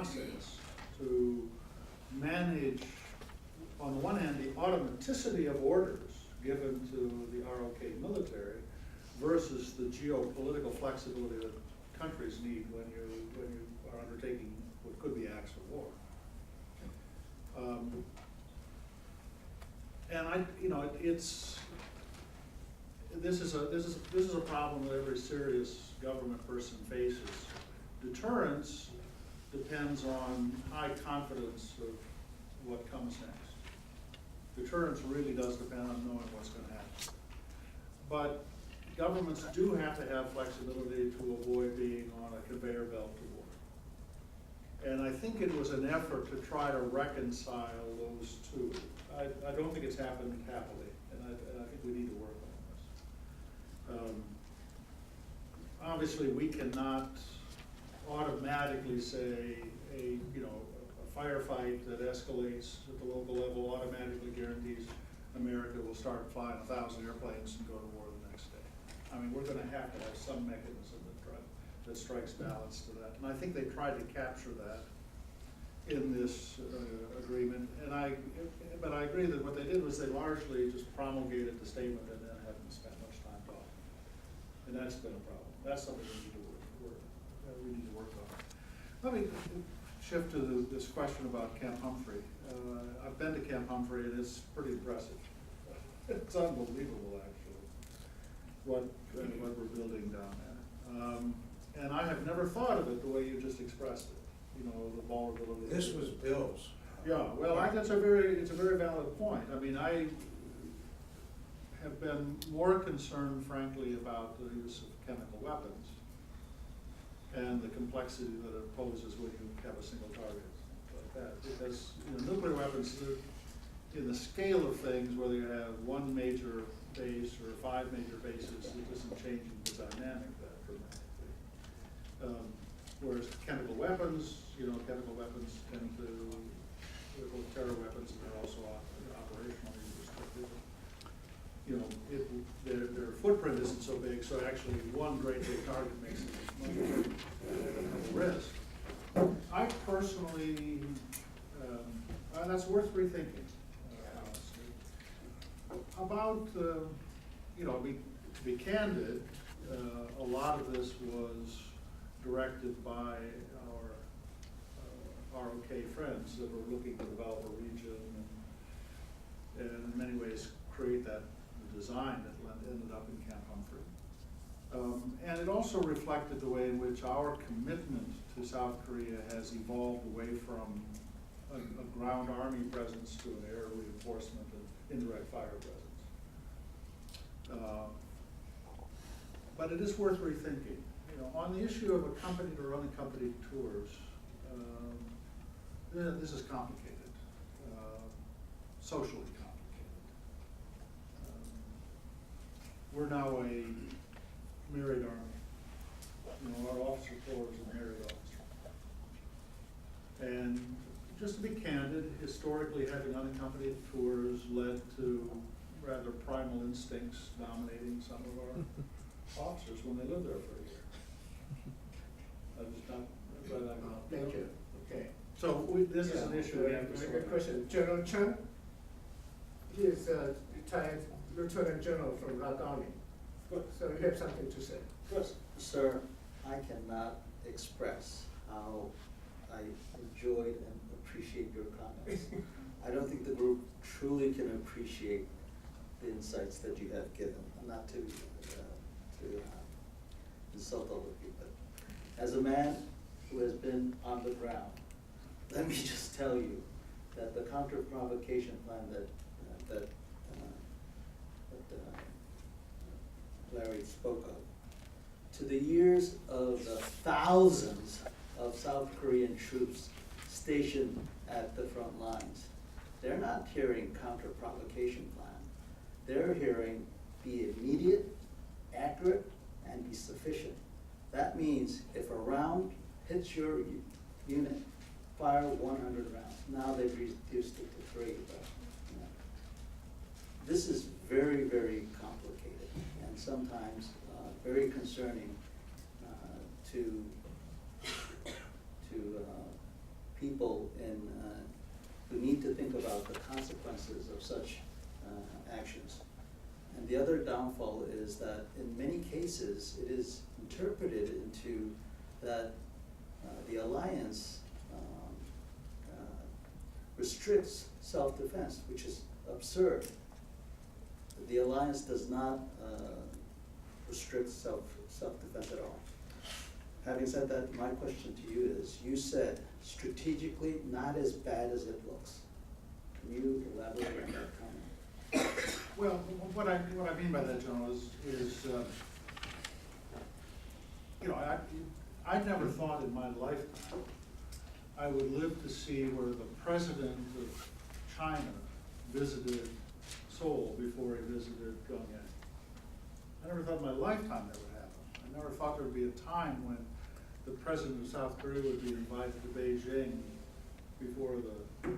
process to manage, on the one hand, the automaticity of orders given to the ROK military versus the geopolitical flexibility that countries need when you are undertaking what could be acts of war. And this is a problem that every serious government person faces. Deterrence depends on high confidence of what comes next. Deterrence really does depend on knowing what's going to happen. But governments do have to have flexibility to avoid being on a conveyor belt to war. And I think it was an effort to try to reconcile those two. I don't think it's happened happily, and I think we need to work on this. Obviously, we cannot automatically say a firefight that escalates at the local level automatically guarantees America will start flying 1,000 airplanes and go to war the next day. I mean, we're going to have some mechanism that strikes balance to that. And I think they tried to capture that in this agreement. But I agree that what they did was they largely just promulgated the statement and then haven't spent much time talking. And that's been a problem. That's something we need to work on. Let me shift to this question about Camp Humphrey. I've been to Camp Humphrey, and it's pretty impressive. It's unbelievable, actually, what we're building down there. And I have never thought of it the way you just expressed it. The vulnerability. This was Bill's. Yeah, well, it's a very valid point. I mean, I have been more concerned, frankly, about the use of chemical weapons and the complexity that it poses when you have a single target like that. Because nuclear weapons, in the scale of things, whether you have one major base or 5 major bases, it isn't changing the dynamic that dramatically. Whereas chemical weapons, chemical weapons tend to, they're both terror weapons and they're also operationally restricted. Their footprint isn't so big, so actually one great big target makes it much more risk. I personally, that's worth rethinking, honestly. About, to be candid, a lot of this was directed by our ROK friends that were looking to develop a region and in many ways create that design that ended up in Camp Humphrey. And it also reflected the way in which our commitment to South Korea has evolved away from a ground army presence to an air reinforcement and indirect fire presence. But it is worth rethinking. On the issue of accompanied or unaccompanied tours, this is complicated, socially complicated. We're now a married army. Our officer corps is a married officer. And just to be candid, historically having unaccompanied tours led to rather primal instincts dominating some of our officers when they lived there for a year. Thank you. Okay. So this is an issue we have to sort Good out. question. General Chen, he is a retired Lieutenant General from Rat Army. Good. So you have something to say. Good. Sir, I cannot express how I enjoyed and appreciate your comments. I don't think the group truly can appreciate the insights that you have given. Not to insult all of you, but as a man who has been on the ground, let me just tell you that the counter-provocation plan that Larry spoke of, to the ears of the thousands of South Korean troops stationed at the front lines, they're not hearing counter-provocation plan. They're hearing be immediate, accurate, and be sufficient. That means if a round hits your unit, fire 100 rounds. Now they've reduced it to 3, but this is very, very complicated and sometimes very concerning to people who need to think about the consequences of such actions. And the other downfall is that in many cases, it is interpreted into that the alliance restricts self-defense, which is absurd. The alliance does not restrict self-defense at all. Having said that, my question to you is, you said strategically not as bad as it looks. Can you elaborate on that comment? Well, what I mean by that, General, is you know, I never thought in my lifetime I would live to see where the president of China visited Seoul before he visited Pyongyang. I never thought in my lifetime that would happen. I never thought there would be a time when the president of South Korea would be invited to Beijing before the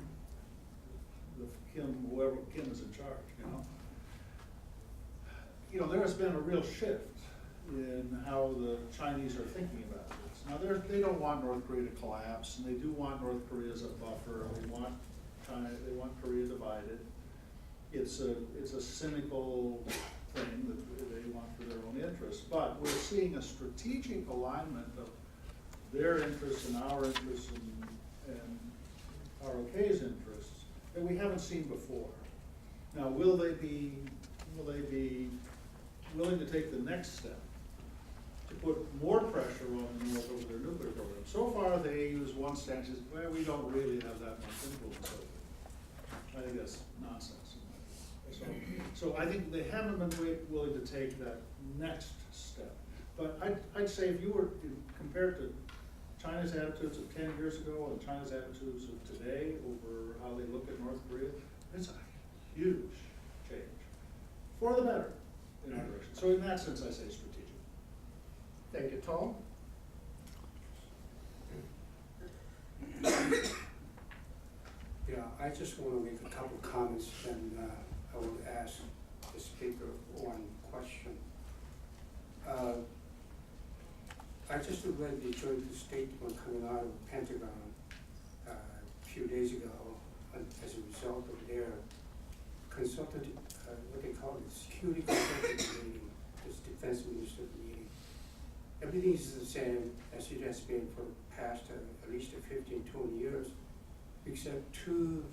Kim, whoever Kim is in charge, you know. You know, there has been a real shift in how the Chinese are thinking about this. Now, they don't want North Korea to collapse, and they do want North Korea as a buffer. They want China, they want Korea divided. It's a cynical thing that they want for their own interests. But we're seeing a strategic alignment of their interests and our interests and ROK's interests that we haven't seen before. Now, will they be willing to take the next step to put more pressure on the North over their nuclear program? So far, they use one stance as, well, we don't really have that much influence over it. I think that's nonsense. So I think they haven't been willing to take that next step. But I'd say if you were compared to China's attitudes of 10 years ago and China's attitudes of today over how they look at North Korea, it's a huge change for the better in our direction. So in that sense, I say strategic. Thank you, Tom. Yeah, I just want to make a couple of comments, and I will ask the speaker one question. I just read the joint statement coming out of the Pentagon a few days ago as a result of their consultative, what they call it, security consultative meeting, this defense minister meeting. Everything is the same as it has been for the past at least 15, 20 years, except two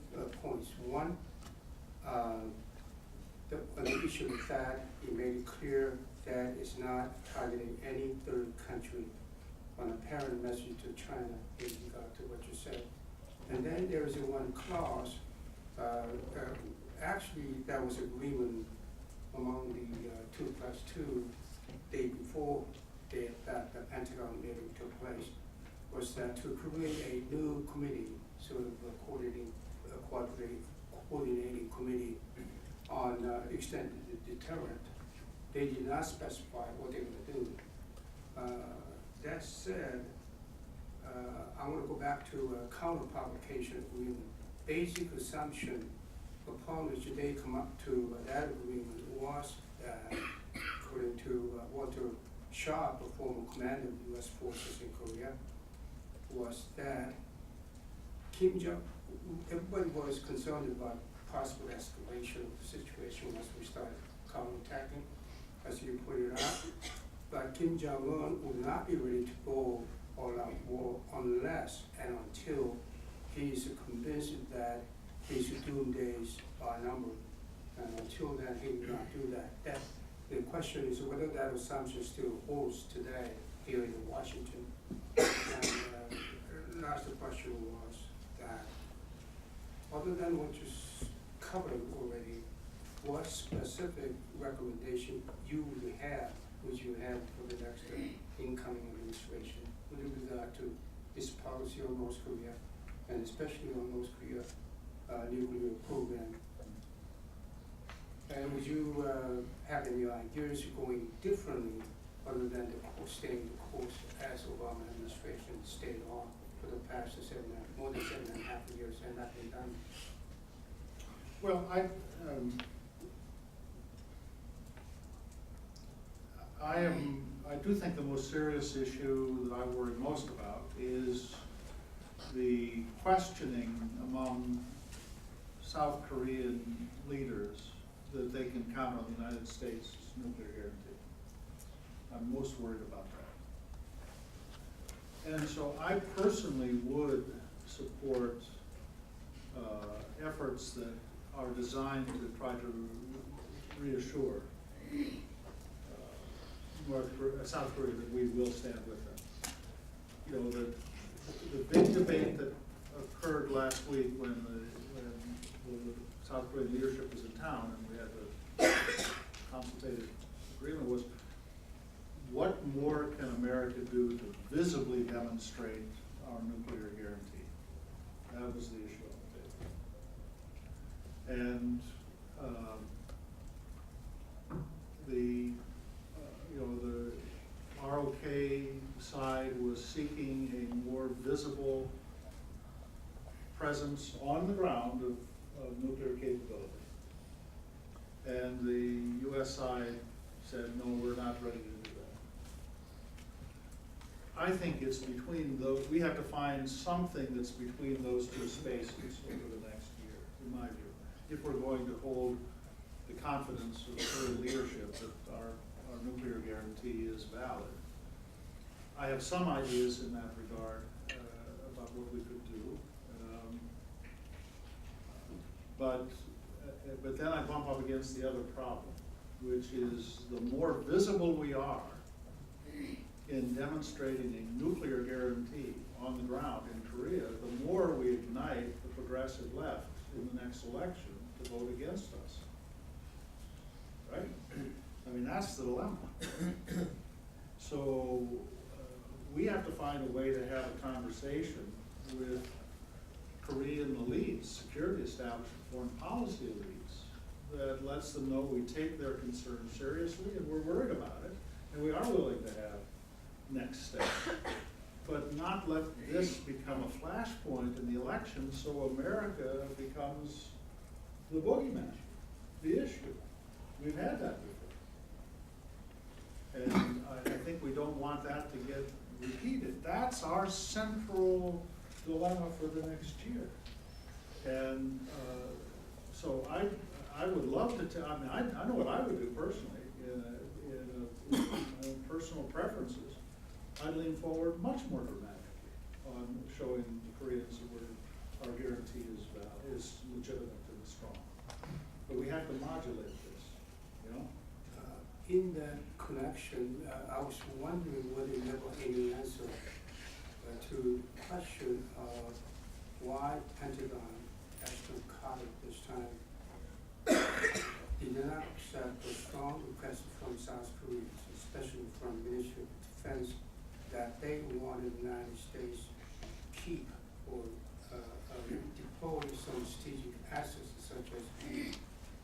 points. One, on the issue of that, he made it clear that it's not targeting any third country on a parent message to China in regard to what you said. And then there is one clause, actually that was agreement among the 2+2 day before that the Pentagon meeting took place, was that to create a new committee, sort of a coordinating committee on extended deterrent. They did not specify what they were going to do. That said, I want to go back to a counter-publication agreement. Basic assumption upon which they come up to that agreement was that, according to Walter Sharp, a former commander of U.S. forces in Korea, was that everybody was concerned about possible escalation of the situation once we started counterattacking, as you pointed out. But Kim Jong-un would not be ready to go all-out war unless and until he is convinced that his doom days are numbered. And until then, he will not do that. The question is whether that assumption still holds today here in Washington. And last question was that, other than what you covered already, what specific recommendation you would have for the next incoming administration with regard to this policy on North Korea, and especially on North Korea nuclear program? And would you have any ideas going differently other than staying the course as Obama administration stayed on for the past more than 7.5 years and nothing done? Well, I do think the most serious issue that I worry most about is the question questioning among South Korean leaders that they can count on the United States' nuclear guarantee. I'm most worried about that. And so I personally would support efforts that are designed to try to reassure South Korea that we will stand with them. You know, the big debate that occurred last week when the South Korean leadership was in town and we had the consultative agreement was, what more can America do to visibly demonstrate our nuclear guarantee? That was the issue on the table. And the ROK side was seeking a more visible presence on the ground of nuclear capability. And the US side said, no, we're not ready to do that. I think it's between those, we have to find something that's between those two spaces over the next year, in my view, if we're going to hold the confidence of the Korean leadership that our nuclear guarantee is valid. I have some ideas in that regard about what we could do. But then I bump up against the other problem, which is the more visible we are in demonstrating a nuclear guarantee on the ground in Korea, the more we ignite the progressive left in the next election to vote against us. Right? I mean, that's the dilemma. So we have to find a way to have a conversation with Korean elites, security establishment, foreign policy elites, that lets them know we take their concerns seriously and we're worried about it, and we are willing to have next steps. But not let this become a flashpoint in the election so America becomes the boogeyman, the issue. We've had that before. And I think we don't want that to get repeated. That's our central dilemma for the next year. And so I would love to tell, I mean, I know what I would do personally in personal preferences. I'd lean forward much more dramatically on showing the Koreans that our guarantee is legitimate and strong. But we have to modulate this, you know? In that connection, I was wondering whether you have any answer to the question of why Pentagon, Ashton Carter this time, did not accept the strong request from South Koreans, especially from Ministry of Defense, that they wanted the United States to keep or deploy some strategic assets such as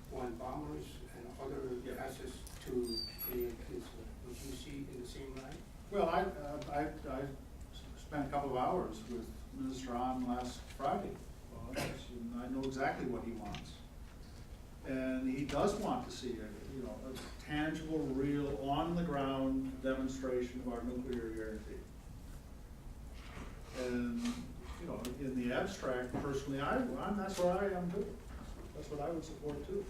one bombers and other assets to Korean Peninsula. Would you see in the same light? Well, I spent a couple of hours with Minister Ahn last Friday on this, and I know exactly what he wants. And he does want to see a tangible, real, on-the-ground demonstration of our nuclear guarantee. And in the abstract, personally, that's where I am too. That's what I would support too.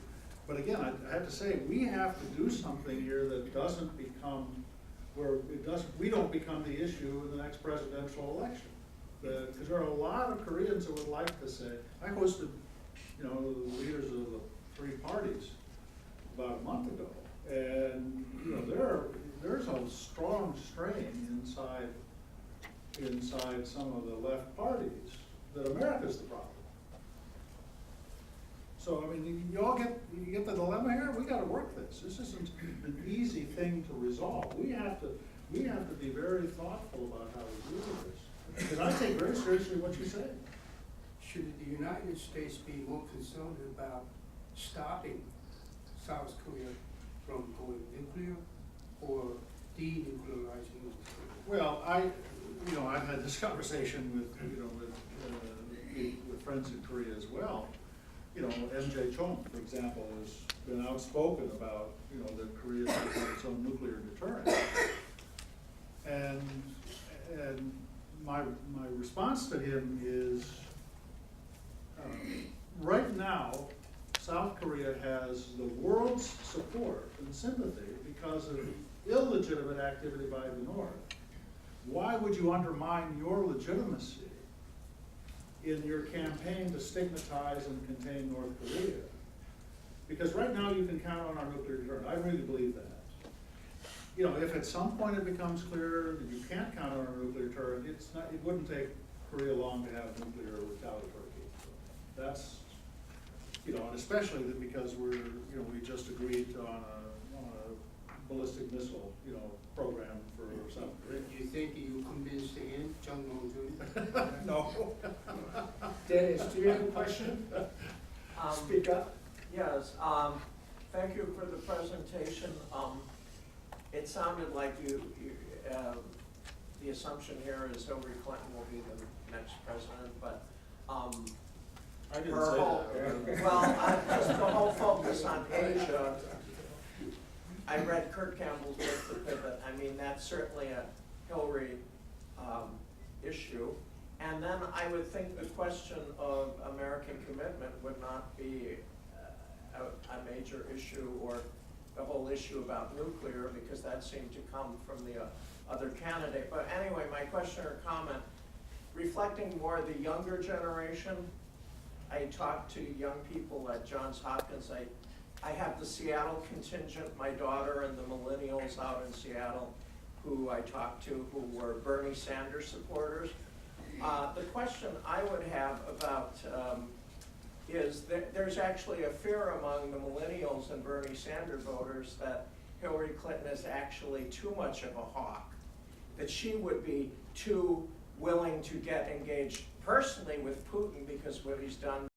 But again, I have to say, we have to do something here that doesn't become, we don't become the issue in the next presidential election. Because there are a lot of Koreans who would like to say, I hosted, the leaders of the three parties about a month ago, and there's a strong strain inside some of the left parties that America's the problem. So I mean, you get the dilemma here. We got to work this. This isn't an easy thing to resolve. We have to be very thoughtful about how we do this. Because I take very seriously what you say. Should the United States be more concerned about stopping South Korea from going nuclear or denuclearizing nuclear? Well, I've had this conversation with friends in Korea as well. MJ Chung, for example, has been outspoken about that Korea should have its own nuclear deterrent. And my response to him is, sympathy because of illegitimate activity by the North. Why would you undermine your legitimacy in your campaign to stigmatize and contain North Korea? Because right now you can count on our nuclear deterrent. I really believe that. You know, if at some point it becomes clear that you can't count on our nuclear deterrent, it wouldn't take Korea long to have nuclear retaliatory capability. That's, you know, and especially that because we just agreed on a ballistic missile, program for South Korea. Do you think you convinced him, Jung Jun? No. Dennis, do you have a question? Speak up. Yes, thank you for the presentation. It sounded like the assumption here is Hillary Clinton will be the next president, but I didn't her say whole, that. well, just the whole focus on Asia. I read Kurt Campbell's book, The Pivot. I mean, that's certainly a Hillary issue. And then I would think the question of American commitment would not be a major issue, or the whole issue about nuclear, because that seemed to come from the other candidate. But anyway, my question or comment, reflecting more the younger generation, I talked to young people at Johns Hopkins. I have the Seattle contingent, my daughter and the millennials out in Seattle, who I talked to, who were Bernie Sanders supporters. The question I would have about is there's actually a fear among the millennials and Bernie Sanders voters that Hillary Clinton is actually too much of a hawk, that she would be too willing to get engaged personally with Putin because what he's done